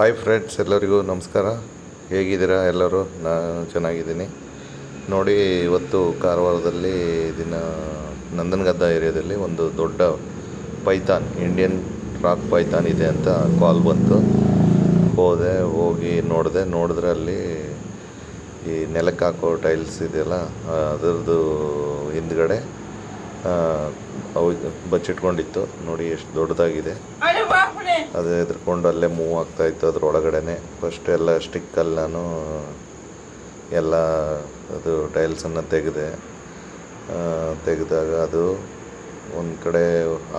Hi friends, ಎಲ್ಲರಿಗೂ ನಮಸ್ಕಾರ. ಹೇಗಿದ್ದೀರಾ ಎಲ್ಲರೂ? ನಾನು ಚೆನ್ನಾಗಿದ್ದೀನಿ ನೋಡಿ. ಇವತ್ತು ಕಾರವಾರದಲ್ಲಿ ನಂದನಗದ್ದ ಏರಿಯಾದಲ್ಲಿ ಒಂದು ದೊಡ್ಡ ಪೈಥಾನ್, ಇಂಡಿಯನ್ ರಾಕ್ ಪೈಥಾನ್ ಇದೆ ಅಂತ ಕಾಲ್ ಬಂತು. ಹೋಗಿ ನೋಡಿದ್ರೆ ಅಲ್ಲಿ ಈ ನೆಲಕ್ಕೆ ಹಾಕೋ ಟೈಲ್ಸ್ ಇದೆಯಲ್ಲ, ಅದರದ್ದು ಹಿಂದ್ಗಡೆ ಅವು ಬಚ್ಚಿಟ್ಕೊಂಡಿತ್ತು. ನೋಡಿ ಎಷ್ಟು ದೊಡ್ಡದಾಗಿದೆ. ಅದು ಎದ್ರುಕೊಂಡು ಅಲ್ಲೇ ಮೂವ್ ಆಗ್ತಾಯಿತ್ತು. ಅದ್ರೊಳಗಡೆ ಫಸ್ಟ್ ಎಲ್ಲ ಸ್ಟಿಕ್ಕಲ್ಲಿ ನಾನು ಎಲ್ಲ ಅದು ಟೈಲ್ಸನ್ನು ತೆಗೆದಾಗ ಅದು ಒಂದು ಕಡೆ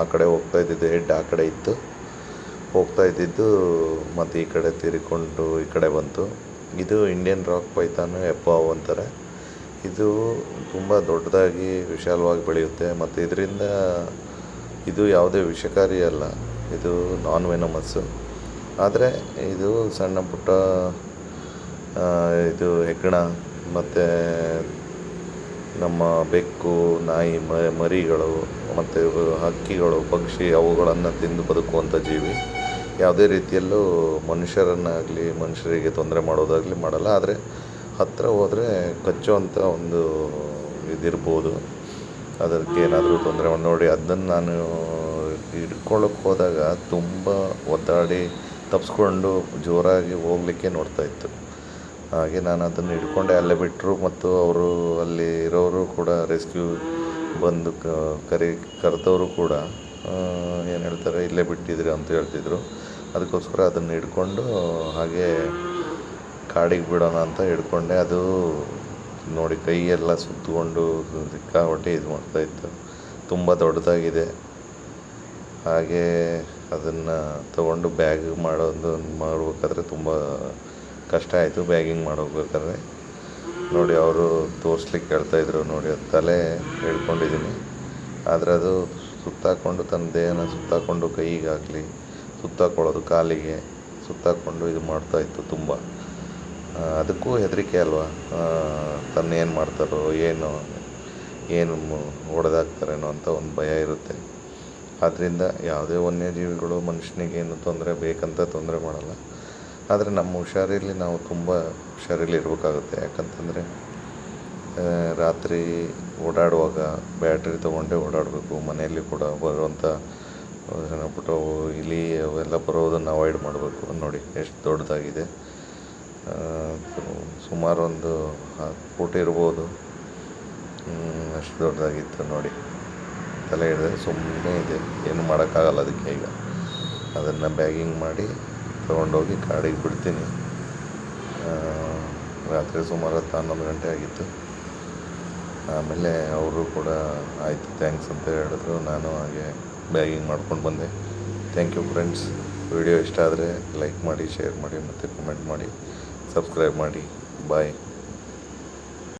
ಆ ಕಡೆ ಹೋಗ್ತಾಯಿದ್ದಿದ್ದು, ಹೆಡ್ ಆ ಕಡೆ ಇತ್ತು, ಹೋಗ್ತಾಯಿದ್ದಿದ್ದು ಮತ್ತು ಈ ಕಡೆ ತಿರ್ಕೊಂಡು ಈ ಕಡೆ ಬಂತು. ಇದು ಇಂಡಿಯನ್ ರಾಕ್ ಪೈಥಾನ್ ಎಪ್ಪಾವ್ ಅಂತಾರೆ. ಇದು ತುಂಬ ದೊಡ್ಡದಾಗಿ ವಿಶಾಲವಾಗಿ ಬೆಳೆಯುತ್ತೆ ಮತ್ತು ಇದರಿಂದ ಇದು ಯಾವುದೇ ವಿಷಕಾರಿ ಅಲ್ಲ, ಇದು ನಾನ್ ವೆನಮಸ್ಸು. ಆದರೆ ಇದು ಸಣ್ಣ ಪುಟ್ಟ ಇದು ಹೆಗ್ಗಣ ಮತ್ತು ನಮ್ಮ ಬೆಕ್ಕು, ನಾಯಿ ಮರಿಗಳು ಮತ್ತು ಹಕ್ಕಿಗಳು, ಪಕ್ಷಿ ಅವುಗಳನ್ನು ತಿಂದು ಬದುಕುವಂಥ ಜೀವಿ. ಯಾವುದೇ ರೀತಿಯಲ್ಲೂ ಮನುಷ್ಯರಿಗೆ ತೊಂದರೆ ಮಾಡೋದಾಗಲಿ ಮಾಡಲ್ಲ. ಆದರೆ ಹತ್ತಿರ ಹೋದರೆ ಕಚ್ಚುವಂಥ ಒಂದು ಇದಿರ್ಬೋದು, ಅದಕ್ಕೆ ಏನಾದರೂ ತೊಂದರೆ ನೋಡಿ. ಅದನ್ನು ನಾನು ಹಿಡ್ಕೊಳ್ಳೋಕೆ ಹೋದಾಗ ತುಂಬ ಒದ್ದಾಡಿ ತಪ್ಪಿಸ್ಕೊಂಡು ಜೋರಾಗಿ ಹೋಗಲಿಕ್ಕೆ ನೋಡ್ತಾಯಿತ್ತು. ಹಾಗೆ ನಾನು ಅದನ್ನು ಹಿಡ್ಕೊಂಡೆ, ಅಲ್ಲೇ ಬಿಟ್ಟರು. ಮತ್ತು ಅವರು ಅಲ್ಲಿ ಇರೋರು ಕೂಡ, ರೆಸ್ಕ್ಯೂ ಬಂದು ಕರೆದವರು ಕೂಡ ಏನು ಹೇಳ್ತಾರೆ, ಇಲ್ಲೇ ಬಿಟ್ಟಿದ್ರಿ ಅಂತ ಹೇಳ್ತಿದ್ರು. ಅದಕ್ಕೋಸ್ಕರ ಅದನ್ನು ಹಿಡ್ಕೊಂಡು ಹಾಗೆ ಕಾಡಿಗೆ ಬಿಡೋಣ ಅಂತ ಹಿಡ್ಕೊಂಡೆ. ಅದು ನೋಡಿ ಕೈಯೆಲ್ಲ ಸುತ್ತಕೊಂಡು ಸಿಕ್ಕಾಪಟ್ಟೆ ಇದು ಮಾಡ್ತಾಯಿತ್ತು. ತುಂಬ ದೊಡ್ಡದಾಗಿದೆ. ಹಾಗೆ ಅದನ್ನು ತೊಗೊಂಡು ಬ್ಯಾಗ್ ಮಾಡಬೇಕಾದ್ರೆ ತುಂಬ ಕಷ್ಟ ಆಯಿತು. ಬ್ಯಾಗಿಂಗ್ ಮಾಡೋಗ್ಬೇಕಾದ್ರೆ ನೋಡಿ ಅವರು ತೋರಿಸ್ಲಿಕ್ಕೆ ಹೇಳ್ತಾಯಿದ್ರು. ನೋಡಿ ಅದು ತಲೆ ಹಿಡ್ಕೊಂಡಿದ್ದೀನಿ, ಆದರೆ ಅದು ಸುತ್ತಾಕೊಂಡು ತನ್ನ ದೇಹನ ಸುತ್ತಾಕೊಂಡು ಕೈಗಾಗಲಿ ಸುತ್ತಾಕೊಳ್ಳೋದು, ಕಾಲಿಗೆ ಸುತ್ತಾಕೊಂಡು ಇದು ಮಾಡ್ತಾಯಿತ್ತು. ತುಂಬ ಅದಕ್ಕೂ ಹೆದರಿಕೆ ಅಲ್ವಾ, ಏನು ಮಾಡ್ತಾರೋ ಏನು ಹೊಡೆದಾಕ್ತಾರೇನೋ ಅಂತ ಒಂದು ಭಯ ಇರುತ್ತೆ. ಆದ್ದರಿಂದ ಯಾವುದೇ ವನ್ಯಜೀವಿಗಳು ಮನುಷ್ಯನಿಗೆ ಏನು ತೊಂದರೆ ಬೇಕಂತ ತೊಂದರೆ ಮಾಡಲ್ಲ. ಆದರೆ ನಮ್ಮ ಹುಷಾರಲ್ಲಿ ನಾವು ತುಂಬ ಹುಷಾರಲ್ಲಿ ಇರಬೇಕಾಗುತ್ತೆ. ಯಾಕಂತಂದರೆ ರಾತ್ರಿ ಓಡಾಡುವಾಗ ಬ್ಯಾಟ್ರಿ ತೊಗೊಂಡೇ ಓಡಾಡಬೇಕು. ಮನೆಯಲ್ಲಿ ಕೂಡ ಬರುವಂಥ ಸಣ್ಣ ಪುಟ್ಟ ಇಲಿ ಅವೆಲ್ಲ ಬರೋದನ್ನು ಅವಾಯ್ಡ್ ಮಾಡಬೇಕು. ನೋಡಿ ಎಷ್ಟು ದೊಡ್ಡದಾಗಿದೆ. ಸುಮಾರು ಒಂದು 10 ಫೂಟ್ ಇರ್ಬೋದು, ಅಷ್ಟು ದೊಡ್ಡದಾಗಿತ್ತು. ನೋಡಿ ತಲೆ ಹಿಡಿದ್ರೆ ಸುಮ್ಮನೆ ಇದೆ, ಏನು ಮಾಡೋಕ್ಕಾಗಲ್ಲ ಅದಕ್ಕೆ. ಈಗ ಅದನ್ನು ಬ್ಯಾಗಿಂಗ್ ಮಾಡಿ ತೊಗೊಂಡೋಗಿ ಕಾಡಿಗೆ ಬಿಡ್ತೀನಿ. ರಾತ್ರಿ ಸುಮಾರು 11 ಗಂಟೆ ಆಗಿತ್ತು. ಆಮೇಲೆ ಅವರು ಕೂಡ ಆಯಿತು, ಥ್ಯಾಂಕ್ಸ್ ಅಂತ ಹೇಳಿದ್ರು. ನಾನು ಹಾಗೆ ಬ್ಯಾಗಿಂಗ್ ಮಾಡ್ಕೊಂಡು ಬಂದೆ. Thank you friends. ವಿಡಿಯೋ ಇಷ್ಟ ಆದರೆ ಲೈಕ್ ಮಾಡಿ, ಶೇರ್ ಮಾಡಿ ಮತ್ತು ಕಮೆಂಟ್ ಮಾಡಿ, ಸಬ್ಸ್ಕ್ರೈಬ್ ಮಾಡಿ. ಬಾಯ್.